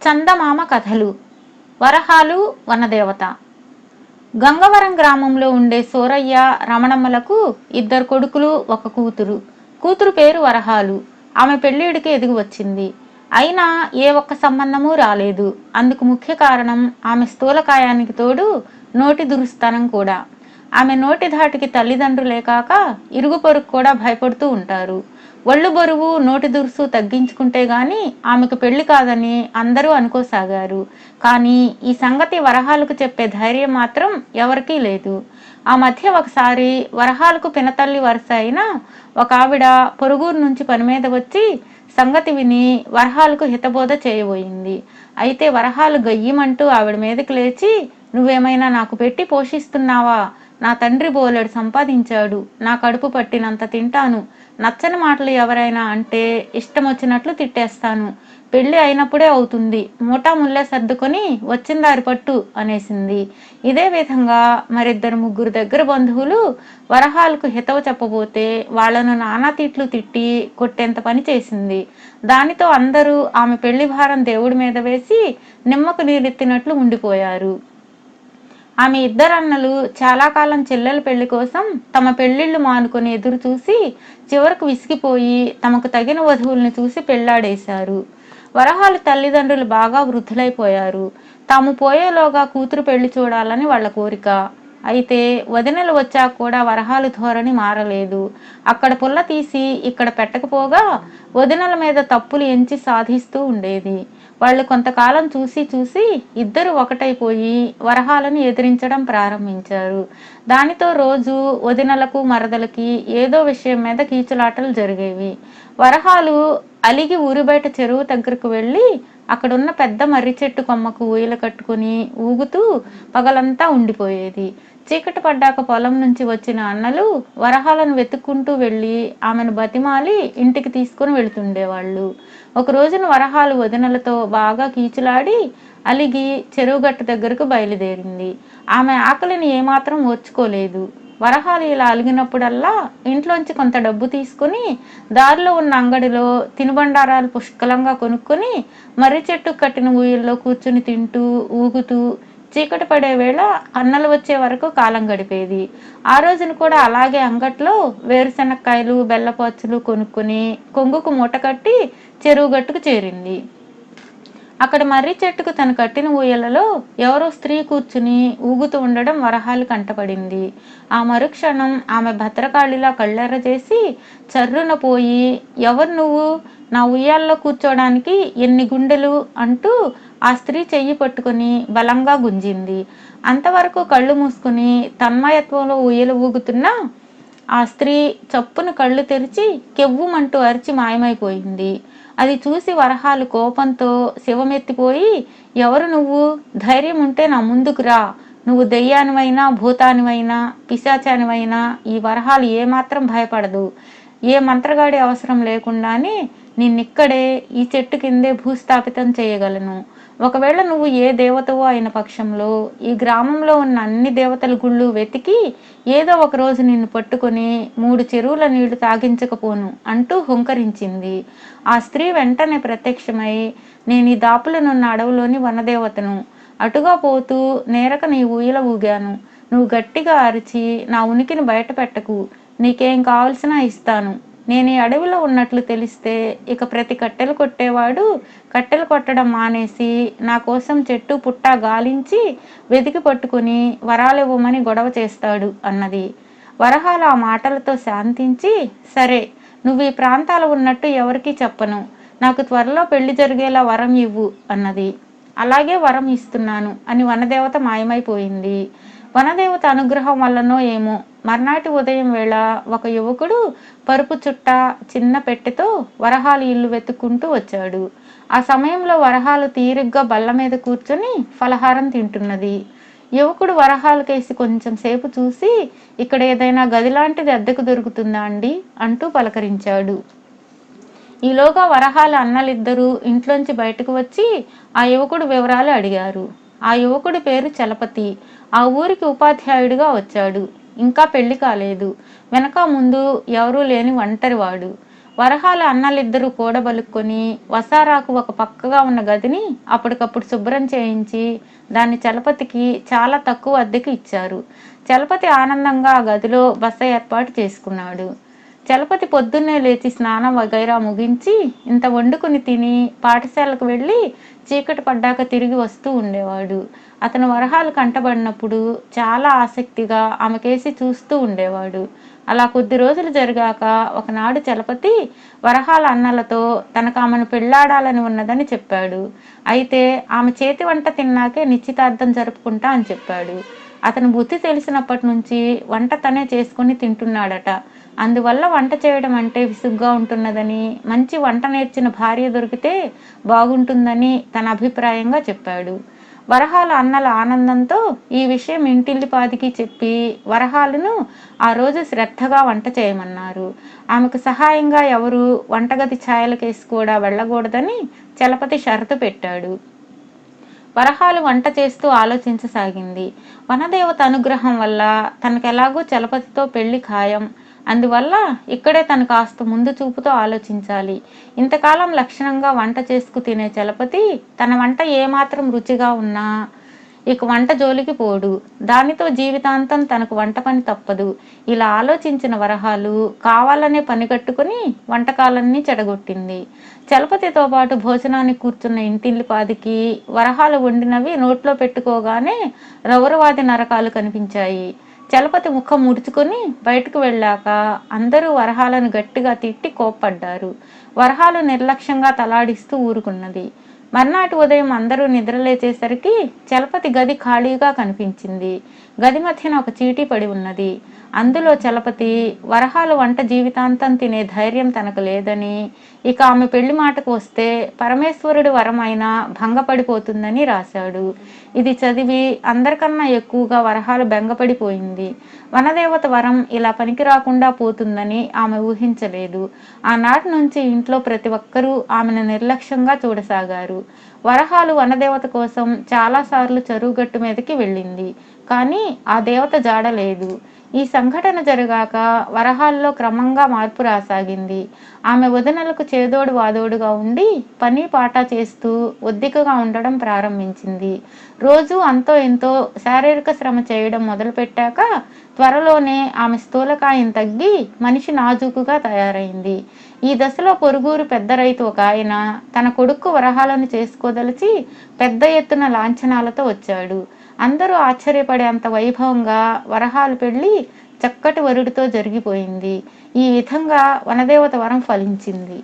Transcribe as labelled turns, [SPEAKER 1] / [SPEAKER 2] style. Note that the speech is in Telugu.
[SPEAKER 1] చందమామ కథలు. వరహాలు వనదేవత. గంగవరం గ్రామంలో ఉండే సూరయ్య రమణమ్మలకు 2 కొడుకులు, 1 కూతురు. కూతురు పేరు వరహాలు. ఆమె పెళ్ళిడికి ఎదిగి వచ్చింది. అయినా ఏ ఒక్క సంబంధము రాలేదు. అందుకు ముఖ్య కారణం ఆమె స్థూలకాయానికి తోడు నోటి దురుస్తనం కూడా. ఆమె నోటి ధాటికి తల్లిదండ్రులే కాక ఇరుగు పొరుగు కూడా భయపడుతూ ఉంటారు. ఒళ్ళు బరువు, నోటి దురుసు తగ్గించుకుంటే గాని ఆమెకు పెళ్లి కాదని అందరూ అనుకోసాగారు. కానీ ఈ సంగతి వరహాలకు చెప్పే ధైర్యం మాత్రం ఎవరికీ లేదు. ఆ మధ్య ఒకసారి వరహాలకు పినతల్లి వరుస అయిన ఒక ఆవిడ పొరుగురు నుంచి పని మీద వచ్చి సంగతి విని వరహాలకు హితబోధ చేయబోయింది. అయితే వరహాలు గయ్యమంటూ ఆవిడ మీదకి లేచి, నువ్వేమైనా నాకు పెట్టి పోషిస్తున్నావా? నా తండ్రి బోలెడు సంపాదించాడు, నా కడుపు పట్టినంత తింటాను, నచ్చని మాటలు ఎవరైనా అంటే ఇష్టం వచ్చినట్లు తిట్టేస్తాను, పెళ్లి అయినప్పుడే అవుతుంది, మూటా ముల్లె సర్దుకొని వచ్చిన దారి పట్టు అనేసింది. ఇదే విధంగా మరిద్దరు ముగ్గురు దగ్గర బంధువులు వరహాలకు హితవు చెప్పబోతే వాళ్లను నానా తిట్లు తిట్టి కొట్టేంత పని చేసింది. దానితో అందరూ ఆమె పెళ్లి భారం దేవుడి మీద వేసి నిమ్మకు నీరెత్తినట్లు ఉండిపోయారు. ఆమె 2 అన్నలు చాలా కాలం చెల్లెల పెళ్లి కోసం తమ పెళ్లిళ్లు మానుకొని ఎదురు చూసి చివరకు విసిగిపోయి తమకు తగిన వధువుల్ని చూసి పెళ్లాడేశారు. వరహాలు తల్లిదండ్రులు బాగా వృద్ధులైపోయారు. తాము పోయేలోగా కూతురు పెళ్లి చూడాలని వాళ్ళ కోరిక. అయితే వదినలు వచ్చాక కూడా వరహాలు ధోరణి మారలేదు. అక్కడ పుల్ల తీసి ఇక్కడ పెట్టకపోగా వదినల మీద తప్పులు ఎంచి సాధిస్తూ ఉండేది. వాళ్ళు కొంతకాలం చూసి ఇద్దరు ఒకటైపోయి వరహాలను ఎదిరించడం ప్రారంభించారు. దానితో రోజు వదినలకు మరదలకి ఏదో విషయం మీద కీచులాటలు జరిగేవి. వరహాలు అలిగి ఊరి బయట చెరువు దగ్గరకు వెళ్ళి అక్కడున్న పెద్ద మర్రి చెట్టు కొమ్మకు ఊయలు కట్టుకుని ఊగుతూ పగలంతా ఉండిపోయేది. చీకటి పడ్డాక పొలం నుంచి వచ్చిన అన్నలు వరహాలను వెతుక్కుంటూ వెళ్ళి ఆమెను బతిమాలి ఇంటికి తీసుకుని వెళుతుండేవాళ్ళు. ఒక రోజున వరహాలు వదినలతో బాగా కీచులాడి అలిగి చెరువుగట్టు దగ్గరకు బయలుదేరింది. ఆమె ఆకలిని ఏమాత్రం ఓర్చుకోలేదు. వరహాలు ఇలా అలిగినప్పుడల్లా ఇంట్లోంచి కొంత డబ్బు తీసుకుని దారిలో ఉన్న అంగడిలో తినుబండారాలు పుష్కలంగా కొనుక్కొని మర్రి చెట్టు కట్టిన ఊయల్లో కూర్చుని తింటూ ఊగుతూ చీకటి పడే వేళ అన్నలు వచ్చే వరకు కాలం గడిపేది. ఆ రోజున కూడా అలాగే అంగట్లో వేరుశనక్కాయలు, బెల్లపాచులు కొనుక్కుని కొంగుకు మూట కట్టి చెరువు గట్టుకు చేరింది. అక్కడ మర్రి చెట్టుకు తను కట్టిన ఊయలలో ఎవరో స్త్రీ కూర్చుని ఊగుతూ ఉండడం వరహాలు కంటపడింది. ఆ మరుక్షణం ఆమె భద్రకాళిలా కళ్ళెర్ర చేసి చర్రున పోయి, ఎవరు నువ్వు? నా ఉయ్యాల్లో కూర్చోడానికి ఎన్ని గుండెలు అంటూ ఆ స్త్రీ చెయ్యి పట్టుకుని బలంగా గుంజింది. అంతవరకు కళ్ళు మూసుకుని తన్మయత్వంలో ఉయ్యలు ఊగుతున్నా ఆ స్త్రీ చప్పున కళ్ళు తెరిచి కెవ్వుమంటూ అరిచి మాయమైపోయింది. అది చూసి వరహాలు కోపంతో శివమెత్తిపోయి, ఎవరు నువ్వు? ధైర్యం ఉంటే నా ముందుకు రా. నువ్వు దెయ్యానివైనా, భూతానివైనా, పిశాచానివైనా ఈ వరహాలు ఏమాత్రం భయపడదు. ఏ మంత్రగాడి అవసరం లేకుండానే నిన్నిక్కడే ఈ చెట్టు కిందే భూస్థాపితం చేయగలను. ఒకవేళ నువ్వు ఏ దేవతవో అయిన పక్షంలో ఈ గ్రామంలో ఉన్న అన్ని దేవతల గుళ్ళు వెతికి ఏదో ఒక రోజు నిన్ను పట్టుకొని 3 చెరువుల నీళ్లు తాగించకపోను అంటూ హుంకరించింది. ఆ స్త్రీ వెంటనే ప్రత్యక్షమై, నేను ఈ దాపులనున్న అడవులోని వనదేవతను. అటుగా పోతూ నేరక నీ ఊయల ఊగాను. నువ్వు గట్టిగా అరిచి నా ఉనికిని బయట పెట్టకు, నీకేం కావలసినా ఇస్తాను. నేను ఈ అడవిలో ఉన్నట్లు తెలిస్తే ఇక ప్రతి కట్టెలు కొట్టేవాడు కట్టెలు కొట్టడం మానేసి నా కోసం చెట్టు పుట్ట గాలించి వెతికి పట్టుకుని వరాలివ్వమని గొడవ చేస్తాడు అన్నది. వరహాలు ఆ మాటలతో శాంతించి, సరే, నువ్వు ఈ ప్రాంతాలు ఉన్నట్టు ఎవరికీ చెప్పను. నాకు త్వరలో పెళ్లి జరిగేలా వరం ఇవ్వు అన్నది. అలాగే వరం ఇస్తున్నాను అని వనదేవత మాయమైపోయింది. వనదేవత అనుగ్రహం వల్లనో ఏమో మర్నాటి ఉదయం వేళ ఒక యువకుడు పరుపు చుట్ట చిన్న పెట్టెతో వరహాలు ఇల్లు వెతుక్కుంటూ వచ్చాడు. ఆ సమయంలో వరహాలు తీరిగ్గా బల్ల మీద కూర్చొని ఫలహారం తింటున్నది. యువకుడు వరహాలకేసి కొంచెం సేపు చూసి, ఇక్కడ ఏదైనా గదిలాంటిది అద్దెకు దొరుకుతుందా అండి అంటూ పలకరించాడు. ఈలోగా వరహాల అన్నలిద్దరూ ఇంట్లోంచి బయటకు వచ్చి ఆ యువకుడు వివరాలు అడిగారు. ఆ యువకుడి పేరు చలపతి. ఆ ఊరికి ఉపాధ్యాయుడిగా వచ్చాడు. ఇంకా పెళ్లి కాలేదు. వెనక ముందు ఎవరూ లేని ఒంటరివాడు. వరహాల అన్నలిద్దరూ కూడబలుక్కొని వసారాకు ఒక పక్కగా ఉన్న గదిని అప్పటికప్పుడు శుభ్రం చేయించి దాన్ని చలపతికి చాలా తక్కువ అద్దెకి ఇచ్చారు. చలపతి ఆనందంగా ఆ గదిలో బస ఏర్పాటు చేసుకున్నాడు. చలపతి పొద్దున్నే లేచి స్నానం వగైరా ముగించి ఇంత వండుకుని తిని పాఠశాలకు వెళ్ళి చీకటి పడ్డాక తిరిగి వస్తూ ఉండేవాడు. అతను వరహాలు కంటబడినప్పుడు చాలా ఆసక్తిగా ఆమెకేసి చూస్తూ ఉండేవాడు. అలా కొద్ది రోజులు జరిగాక ఒకనాడు చలపతి వరహాల అన్నలతో తనకు ఆమెను పెళ్లాడాలని ఉన్నదని చెప్పాడు. అయితే ఆమె చేతి వంట తిన్నాకే నిశ్చితార్థం జరుపుకుంటా అని చెప్పాడు. అతను బుద్ధి తెలిసినప్పటి నుంచి వంట తనే చేసుకుని తింటున్నాడట. అందువల్ల వంట చేయడం అంటే విసుగ్గా ఉంటున్నదని, మంచి వంట నేర్చిన భార్య దొరికితే బాగుంటుందని తన అభిప్రాయంగా చెప్పాడు. వరహాల అన్నల ఆనందంతో ఈ విషయం ఇంటిల్లిపాదికి చెప్పి వరహాలను ఆ రోజు శ్రద్ధగా వంట చేయమన్నారు. ఆమెకు సహాయంగా ఎవరు వంటగది ఛాయలకేసి కూడా వెళ్ళకూడదని చలపతి షరతు పెట్టాడు. వరహాలు వంట చేస్తూ ఆలోచించసాగింది. వనదేవత అనుగ్రహం వల్ల తనకెలాగూ చలపతితో పెళ్లి ఖాయం. అందువల్ల ఇక్కడే తను కాస్త ముందు చూపుతో ఆలోచించాలి. ఇంతకాలం లక్షణంగా వంట చేసుకు తినే చలపతి తన వంట ఏమాత్రం రుచిగా ఉన్నా ఇక వంట జోలికి పోడు. దానితో జీవితాంతం తనకు వంట పని తప్పదు. ఇలా ఆలోచించిన వరహాలు కావాలనే పనిగట్టుకుని వంటకాలన్నీ చెడగొట్టింది. చలపతితో పాటు భోజనానికి కూర్చున్న ఇంటిల్లిపాదికి వరహాలు వండినవి నోట్లో పెట్టుకోగానే రౌరవాది నరకాలు కనిపించాయి. చలపతి ముఖం ముడుచుకొని బయటకు వెళ్ళాక అందరూ వరహాలను గట్టిగా తిట్టి కోప్పడ్డారు. వరహాలు నిర్లక్ష్యంగా తలాడిస్తూ ఊరుకున్నది. మర్నాటి ఉదయం అందరూ నిద్రలేచేసరికి చలపతి గది ఖాళీగా కనిపించింది. గది మధ్యన ఒక చీటీ పడి ఉన్నది. అందులో చలపతి వరహాలు వంట జీవితాంతం తినే ధైర్యం తనకు లేదని, ఇక ఆమె పెళ్లి మాటకు వస్తే పరమేశ్వరుడి వరమైనా భంగపడిపోతుందని రాశాడు. ఇది చదివి అందరికన్నా ఎక్కువగా వరహాలు బెంగపడిపోయింది. వనదేవత వరం ఇలా పనికి రాకుండా పోతుందని ఆమె ఊహించలేదు. ఆనాటి నుంచి ఇంట్లో ప్రతి ఒక్కరూ ఆమెను నిర్లక్ష్యంగా చూడసాగారు. వరహాలు వనదేవత కోసం చాలాసార్లు చెరువుగట్టు మీదకి వెళ్ళింది. కానీ ఆ దేవత జాడలేదు. ఈ సంఘటన జరిగాక వరహాల్లో క్రమంగా మార్పు రాసాగింది. ఆమె వదనలకు చేదోడు వాదోడుగా ఉండి పని పాట చేస్తూ ఒద్దికగా ఉండడం ప్రారంభించింది. రోజు అంతో ఎంతో శారీరక శ్రమ చేయడం మొదలుపెట్టాక త్వరలోనే ఆమె స్థూలకాయం తగ్గి మనిషి నాజూకుగా తయారైంది. ఈ దశలో పొరుగురు పెద్ద రైతు ఒక ఆయన తన కొడుకు వరహాలను చేసుకోదలిచి పెద్ద ఎత్తున లాంఛనాలతో వచ్చాడు. అందరూ ఆశ్చర్యపడేంత వైభవంగా వరహాలు పెళ్లి చక్కటి వరుడితో జరిగిపోయింది. ఈ విధంగా వనదేవత వరం ఫలించింది.